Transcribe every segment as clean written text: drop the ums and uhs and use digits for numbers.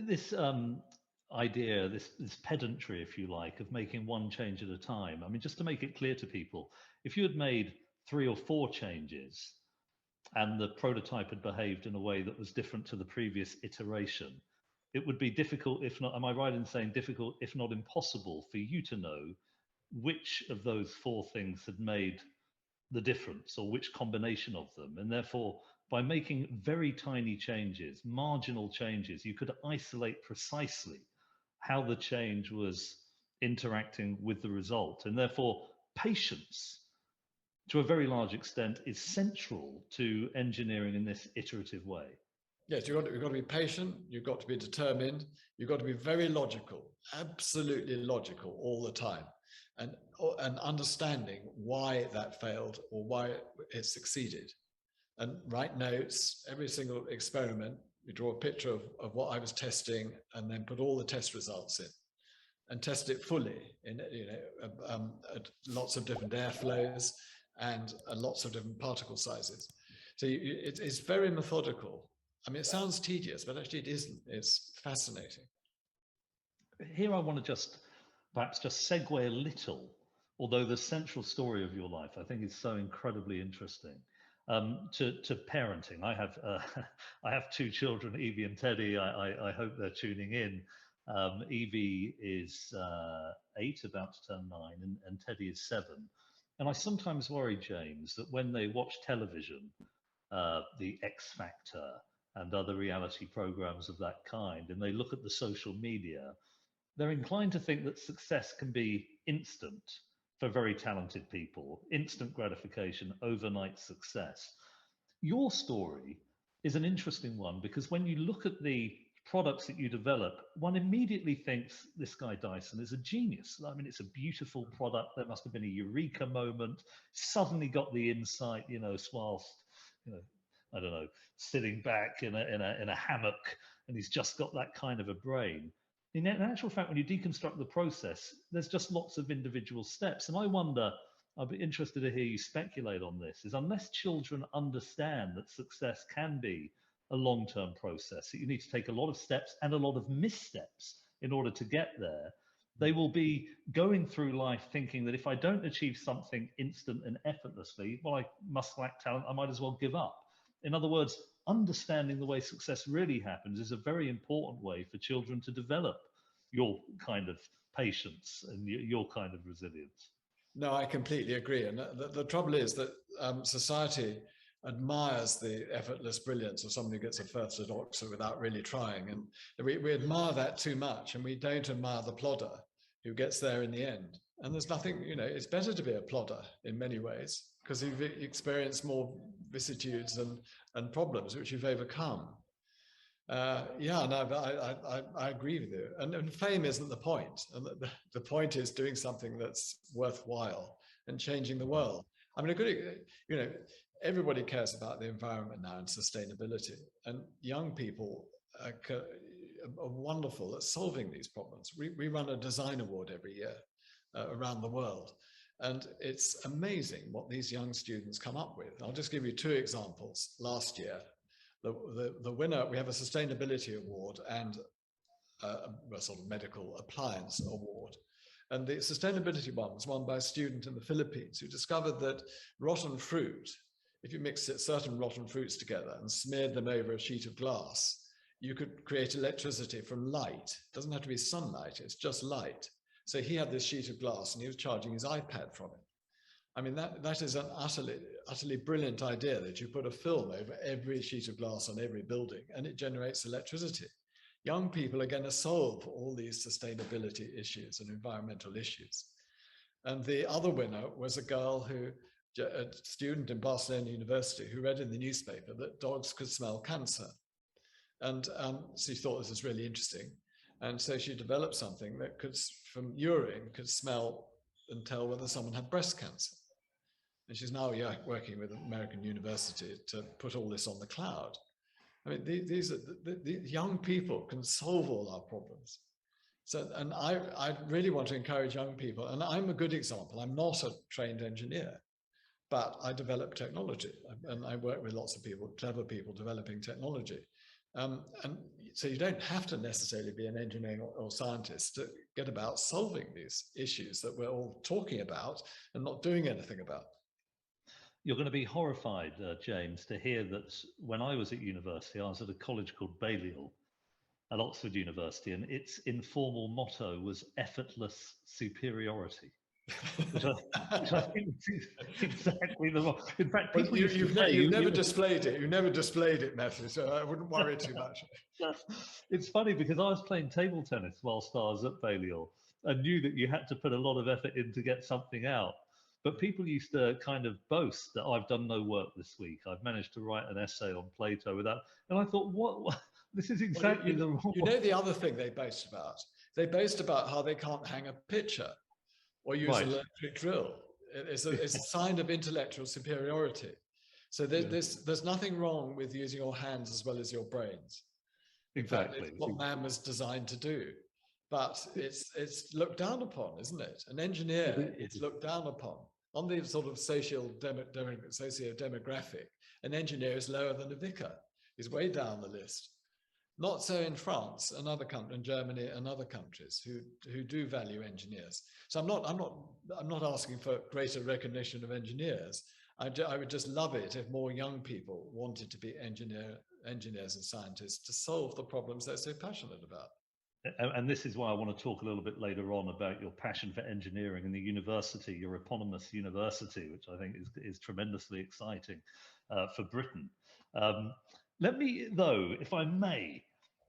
This idea, this pedantry, if you like, of making one change at a time. I mean, just to make it clear to people, if you had made 3 or 4 changes and the prototype had behaved in a way that was different to the previous iteration, it would be difficult, if not, am I right in saying difficult, if not impossible, for you to know which of those 4 things had made the difference or which combination of them. And therefore, by making very tiny changes, marginal changes, you could isolate precisely how the change was interacting with the result. And therefore, patience, to a very large extent, is central to engineering in this iterative way. Yes, you've got to be patient, you've got to be determined, you've got to be very logical, absolutely logical all the time, and understanding why that failed or why it succeeded. And write notes, every single experiment, you draw a picture of what I was testing and then put all the test results in and test it fully in at lots of different airflows and lots of different particle sizes. So it's very methodical. I mean, it sounds tedious, but actually it isn't. It's fascinating. Here I want to perhaps just segue a little, although the central story of your life, I think, is so incredibly interesting, to parenting. I have 2 children, Evie and Teddy. I hope they're tuning in. Evie is 8, about to turn 9, and Teddy is 7. And I sometimes worry, James, that when they watch television, the X Factor and other reality programs of that kind, and they look at the social media, they're inclined to think that success can be instant for very talented people, instant gratification, overnight success. Your story is an interesting one because when you look at the products that you develop, one immediately thinks this guy Dyson is a genius. I mean, it's a beautiful product. There must have been a eureka moment. Suddenly got the insight, whilst, I don't know, sitting back in a hammock, and he's just got that kind of a brain. In actual fact, when you deconstruct the process, there's just lots of individual steps. And I wonder, I'd be interested to hear you speculate on this, is unless children understand that success can be a long-term process, that you need to take a lot of steps and a lot of missteps in order to get there, they will be going through life thinking that if I don't achieve something instant and effortlessly, well, I must lack talent, I might as well give up. In other words, understanding the way success really happens is a very important way for children to develop your kind of patience and your kind of resilience. No, I completely agree. And the trouble is that society admires the effortless brilliance of somebody who gets a first at Oxford without really trying. And we admire that too much, and we don't admire the plodder who gets there in the end. And there's nothing, it's better to be a plodder in many ways because you've experienced more vicissitudes and problems which you've overcome. Yeah, no, I agree with you. And fame isn't the point. And the point is doing something that's worthwhile and changing the world. I mean, everybody cares about the environment now and sustainability. And young people are wonderful at solving these problems. We run a design award every year around the world. And it's amazing what these young students come up with. I'll just give you 2 examples. Last year, the winner, we have a sustainability award and a sort of medical appliance award. And the sustainability one was won by a student in the Philippines who discovered that rotten fruit, if you mix certain rotten fruits together and smeared them over a sheet of glass, you could create electricity from light. It doesn't have to be sunlight, it's just light. So he had this sheet of glass and he was charging his iPad from it. I mean, that is an utterly brilliant idea, that you put a film over every sheet of glass on every building and it generates electricity. Young people are going to solve all these sustainability issues and environmental issues. And the other winner was a student in Barcelona University who read in the newspaper that dogs could smell cancer. And she thought this was really interesting. And so she developed something that from urine, could smell and tell whether someone had breast cancer. And she's now working with an American university to put all this on the cloud. I mean, these young people can solve all our problems. So, and I really want to encourage young people, and I'm a good example. I'm not a trained engineer, but I develop technology, and I work with lots of people, clever people developing technology. And So you don't have to necessarily be an engineer or scientist to get about solving these issues that we're all talking about and not doing anything about. You're going to be horrified, James, to hear that when I was at university, I was at a college called Balliol at Oxford University, and its informal motto was effortless superiority. Which I think is exactly the wrong. In fact, people well, you've never displayed it. You never displayed it, Matthew. So I wouldn't worry too much. It's funny because I was playing table tennis whilst I was at Balliol and knew that you had to put a lot of effort in to get something out. But people used to kind of boast that I've done no work this week. I've managed to write an essay on Plato without. And I thought, what? This is exactly the wrong. You know the other thing they boast about? They boast about how they can't hang a picture or use an electric drill. It's a sign of intellectual superiority. So there's nothing wrong with using your hands as well as your brains. Exactly. It's what man was designed to do. But it's looked down upon, isn't it? An engineer is looked down upon. On the sort of socio-demographic, an engineer is lower than a vicar. He's way down the list. Not so in France and other countries, in Germany and other countries who do value engineers. So I'm not asking for greater recognition of engineers. I would just love it if more young people wanted to be engineers and scientists to solve the problems they're so passionate about. And this is why I want to talk a little bit later on about your passion for engineering and the university, your eponymous university, which I think is tremendously exciting for Britain. Let me, though, if I may,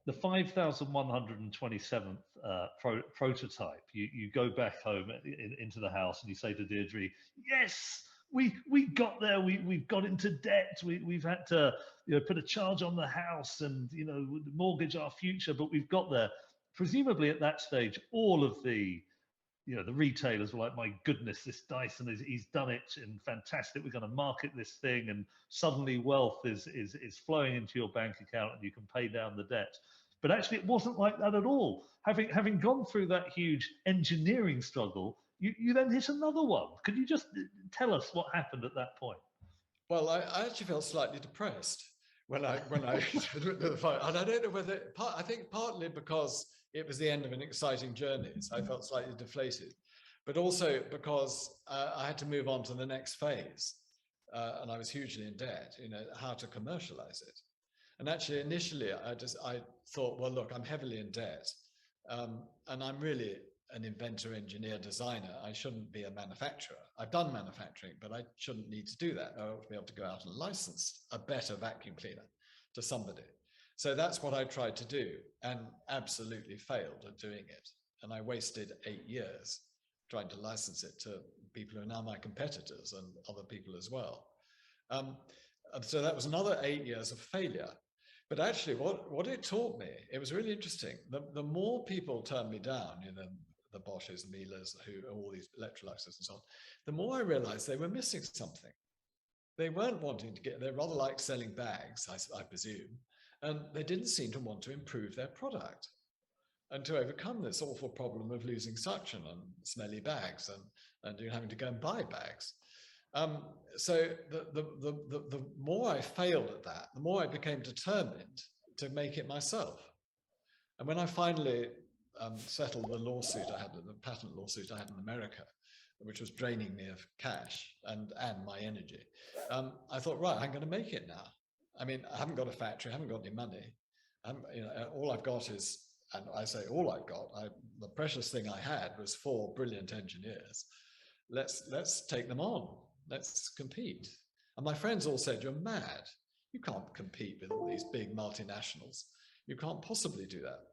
the 5,127th prototype, you go back home into the house and you say to Deirdre, yes, we got there, we've got into debt, we've had to put a charge on the house and mortgage our future, but we've got there. Presumably at that stage, all of the the retailers were like, my goodness, this Dyson, he's done it and fantastic. We're going to market this thing. And suddenly wealth is flowing into your bank account and you can pay down the debt. But actually, it wasn't like that at all. Having gone through that huge engineering struggle, you then hit another one. Could you just tell us what happened at that point? Well, I actually felt slightly depressed when I and I don't know whether, I think partly because it was the end of an exciting journey, so I felt slightly deflated, but also because I had to move on to the next phase, and I was hugely in debt. How to commercialize it. And actually, initially, I thought, well, look, I'm heavily in debt, and I'm really an inventor, engineer, designer. I shouldn't be a manufacturer. I've done manufacturing, but I shouldn't need to do that. I ought to be able to go out and license a better vacuum cleaner to somebody. So that's what I tried to do and absolutely failed at doing it. And I wasted 8 years trying to license it to people who are now my competitors and other people as well. So that was another 8 years of failure. But actually what it taught me, it was really interesting. The more people turned me down, the Bosches, Miele's, all these Electroluxes and so on, the more I realized they were missing something. They weren't wanting to they're rather like selling bags, I presume. And they didn't seem to want to improve their product and to overcome this awful problem of losing suction and smelly bags and having to go and buy bags. So the more I failed at that, the more I became determined to make it myself. And when I finally settled the lawsuit I had, the patent lawsuit I had in America, which was draining me of cash and my energy, I thought, right, I'm going to make it now. I mean, I haven't got a factory, I haven't got any money. All I've got is, and I say all I've got, the precious thing I had was 4 brilliant engineers. Let's take them on. Let's compete. And my friends all said, you're mad. You can't compete with all these big multinationals. You can't possibly do that.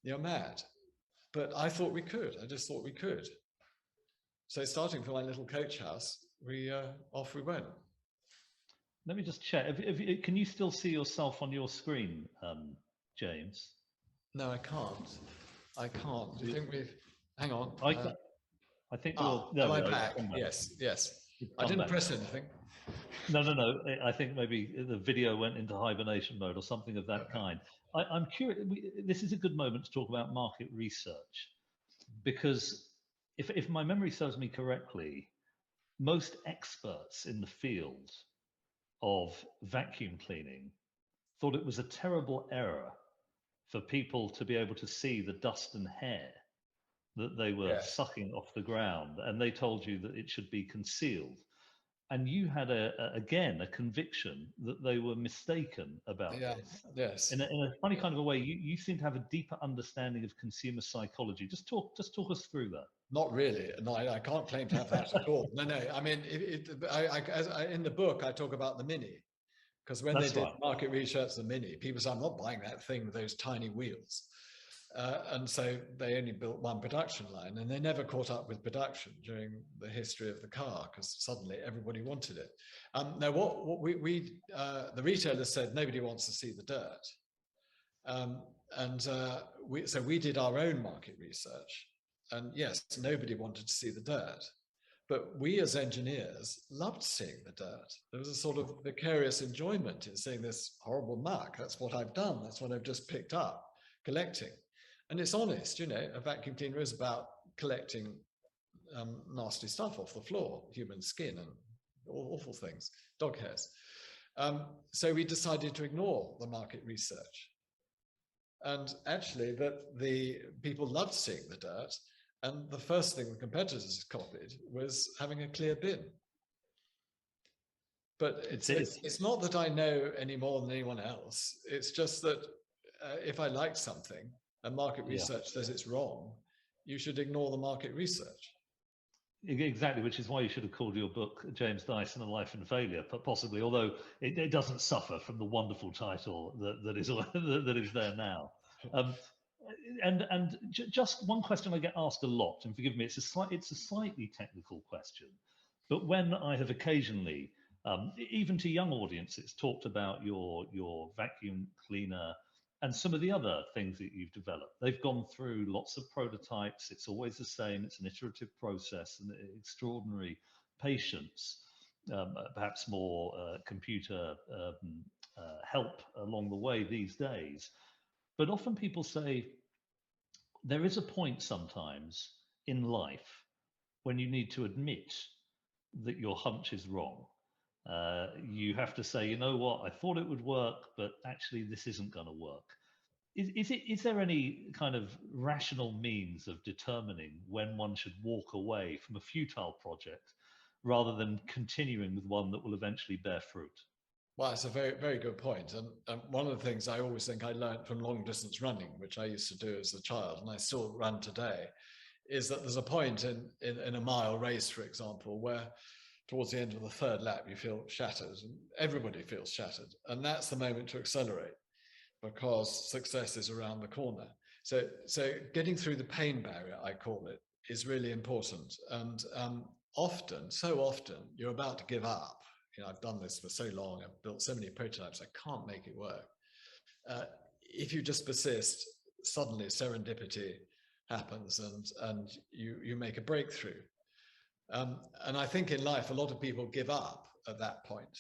You're mad. But I thought we could. I just thought we could. So starting from my little coach house, off we went. Let me just check. Can you still see yourself on your screen, James? No, I can't. I can't. Do you think we've... Hang on. I think am I back? Yes. I didn't press anything. No. I think maybe the video went into hibernation mode or something of that kind. I'm curious. This is a good moment to talk about market research, because if my memory serves me correctly, most experts in the field of vacuum cleaning thought it was a terrible error for people to be able to see the dust and hair that they were Yes. sucking off the ground, and they told you that it should be concealed. And you had again a conviction that they were mistaken about Yeah. this. Yes. In a funny kind of a way, you seem to have a deeper understanding of consumer psychology. Just talk us through that. Not really. No, I can't claim to have that at all. No, no. I mean, in the book, I talk about the Mini, because when they That's did right. market research, the Mini, people said, I'm not buying that thing with those tiny wheels. And so they only built one production line, and they never caught up with production during the history of the car, because suddenly everybody wanted it. Now, what the retailers said, nobody wants to see the dirt. So we did our own market research. And yes, nobody wanted to see the dirt. But we as engineers loved seeing the dirt. There was a sort of vicarious enjoyment in seeing this horrible muck. That's what I've done. That's what I've just picked up, collecting. And it's honest, a vacuum cleaner is about collecting nasty stuff off the floor, human skin and awful things, dog hairs. So we decided to ignore the market research. And actually, that the people loved seeing the dirt. And the first thing the competitors copied was having a clear bin. But it's not that I know any more than anyone else. It's just that if I like something and market research says it's wrong, you should ignore the market research. Exactly, which is why you should have called your book James Dyson: A Life in Failure, but possibly, although it doesn't suffer from the wonderful title that is there now. And just one question I get asked a lot, and forgive me, it's a slightly technical question, but when I have occasionally, even to young audiences, talked about your vacuum cleaner and some of the other things that you've developed, they've gone through lots of prototypes. It's always the same. It's an iterative process and extraordinary patience, perhaps more computer help along the way these days. But often people say there is a point sometimes in life when you need to admit that your hunch is wrong. You have to say, you know what, I thought it would work, but actually this isn't going to work. Is there any kind of rational means of determining when one should walk away from a futile project rather than continuing with one that will eventually bear fruit? Well, it's a very, very good point. And one of the things I always think I learned from long distance running, which I used to do as a child, and I still run today, is that there's a point in a mile race, for example, where towards the end of the third lap, you feel shattered, and everybody feels shattered. And that's the moment to accelerate, because success is around the corner. So getting through the pain barrier, I call it, is really important. And so often, you're about to give up. I've done this for so long, I've built so many prototypes, I can't make it work. If you just persist, suddenly serendipity happens and you make a breakthrough. And I think in life, a lot of people give up at that point.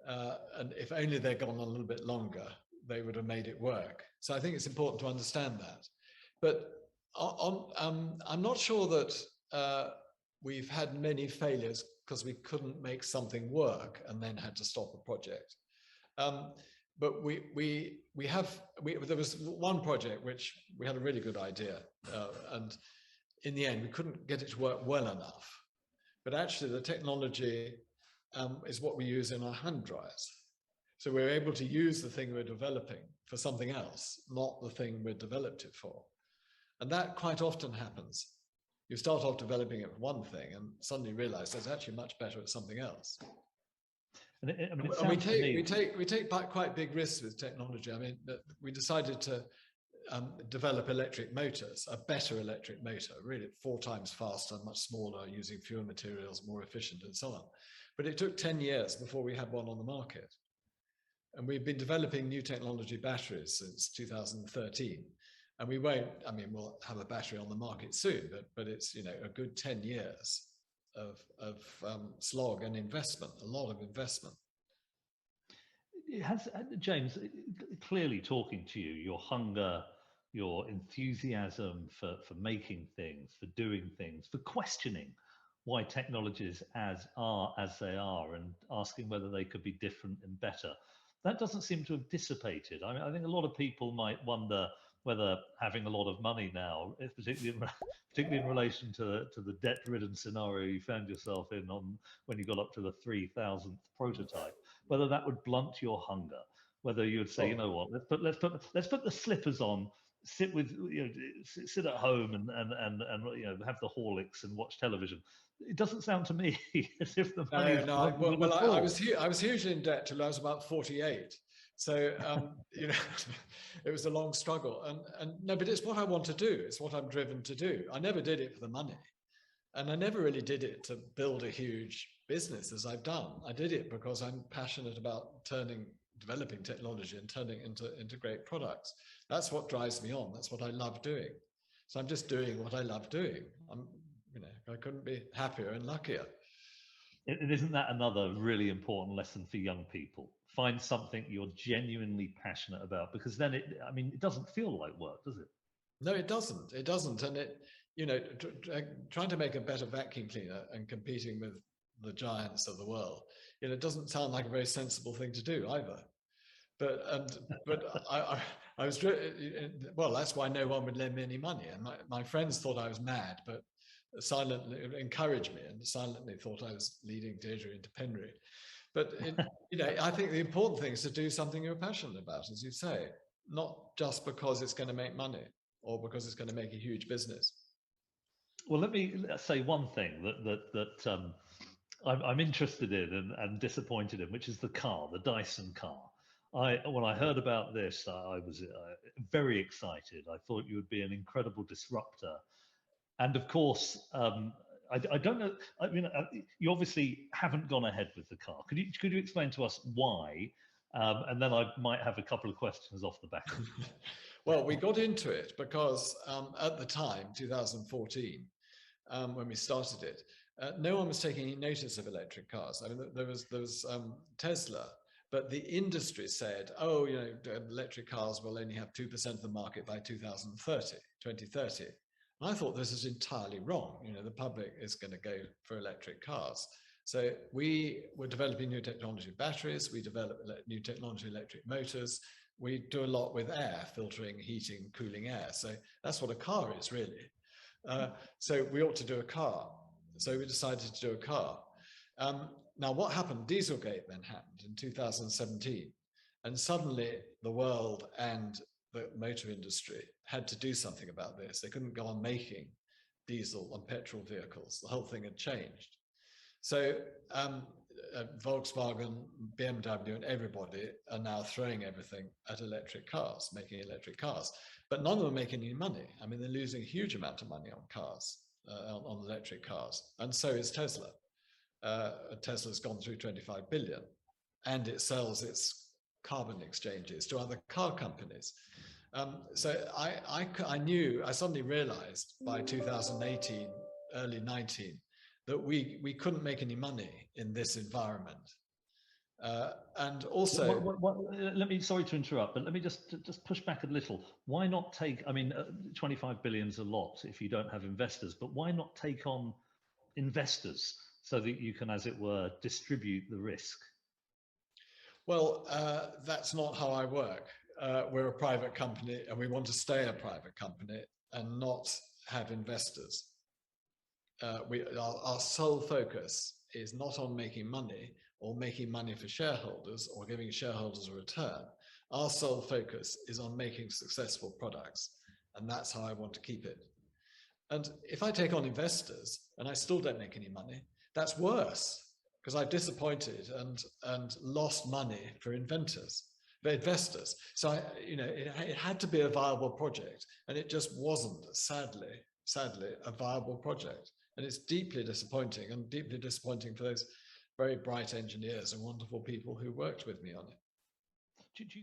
And if only they'd gone a little bit longer, they would have made it work. So I think it's important to understand that. But I'm not sure that we've had many failures because we couldn't make something work and then had to stop a project. But there was one project which we had a really good idea, and in the end we couldn't get it to work well enough. But actually the technology is what we use in our hand dryers. So we're able to use the thing we're developing for something else, not the thing we developed it for. And that quite often happens. You start off developing it for one thing and suddenly realize there's actually much better at something else. And we take quite big risks with technology. I mean, we decided to develop electric motors, a better electric motor, really 4 times faster, much smaller, using fewer materials, more efficient, and so on. But it took 10 years before we had one on the market. And we've been developing new technology batteries since 2013. And we'll have a battery on the market soon, but it's, a good 10 years of slog and investment, a lot of investment. James, clearly talking to you, your hunger, your enthusiasm for making things, for doing things, for questioning why technologies are as they are and asking whether they could be different and better. that doesn't seem to have dissipated. I mean, I think a lot of people might wonder whether having a lot of money now, particularly in relation to the debt-ridden scenario you found yourself in when you got up to the 3,000th prototype, whether that would blunt your hunger, whether you would say, you know what, let's put the slippers on, sit sit at home and have the Horlicks and watch television. It doesn't sound to me as if the money is I was hugely in debt till I was about 48. So it was a long struggle, and no, but it's what I want to do. It's what I'm driven to do. I never did it for the money, and I never really did it to build a huge business as I've done. I did it because I'm passionate about developing technology and turning into great products. That's what drives me on. That's what I love doing. So I'm just doing what I love doing. I couldn't be happier and luckier. Isn't that another really important lesson for young people? Find something you're genuinely passionate about, because then it doesn't feel like work, does it? No, it doesn't. It doesn't. And trying to make a better vacuum cleaner and competing with the giants of the world, it doesn't sound like a very sensible thing to do either. But I was, well, that's why no one would lend me any money. And my friends thought I was mad, but silently encouraged me and silently thought I was leading Deirdre into penury. But I think the important thing is to do something you're passionate about, as you say, not just because it's going to make money or because it's going to make a huge business. Well, let me say one thing that I'm interested in and disappointed in, which is the car, the Dyson car. When I heard about this, I was very excited. I thought you would be an incredible disruptor. And of course, I don't know. I mean, you obviously haven't gone ahead with the car. Could you explain to us why? And then I might have a couple of questions off the back of it. Well, we got into it because at the time, 2014, when we started it, no one was taking any notice of electric cars. I mean, there was Tesla, but the industry said, oh, electric cars will only have 2% of the market by 2030. I thought this is entirely wrong. The public is going to go for electric cars. So we were developing new technology batteries. We developed new technology electric motors. We do a lot with air, filtering, heating, cooling air. So that's what a car is, really. So we ought to do a car. So we decided to do a car. Now, what happened? Dieselgate then happened in 2017. And suddenly the world and the motor industry had to do something about this. They couldn't go on making diesel and petrol vehicles. The whole thing had changed. So Volkswagen, BMW, and everybody are now throwing everything at electric cars, making electric cars. But none of them are making any money. I mean, they're losing a huge amount of money on cars, on electric cars. And so is Tesla. Tesla's gone through 25 billion, and it sells its carbon exchanges to other car companies. So I suddenly realized by 2018, early 19, that we couldn't make any money in this environment. And also, sorry to interrupt, but let me just push back a little. Why not take, 25 billion is a lot if you don't have investors, but why not take on investors so that you can, as it were, distribute the risk? Well, that's not how I work. We're a private company and we want to stay a private company and not have investors. Our sole focus is not on making money or making money for shareholders or giving shareholders a return. Our sole focus is on making successful products, and that's how I want to keep it. And if I take on investors and I still don't make any money, that's worse, because I've disappointed and lost money for investors. So it had to be a viable project, and it just wasn't, sadly, a viable project. And it's deeply disappointing, and deeply disappointing for those very bright engineers and wonderful people who worked with me on it. Do you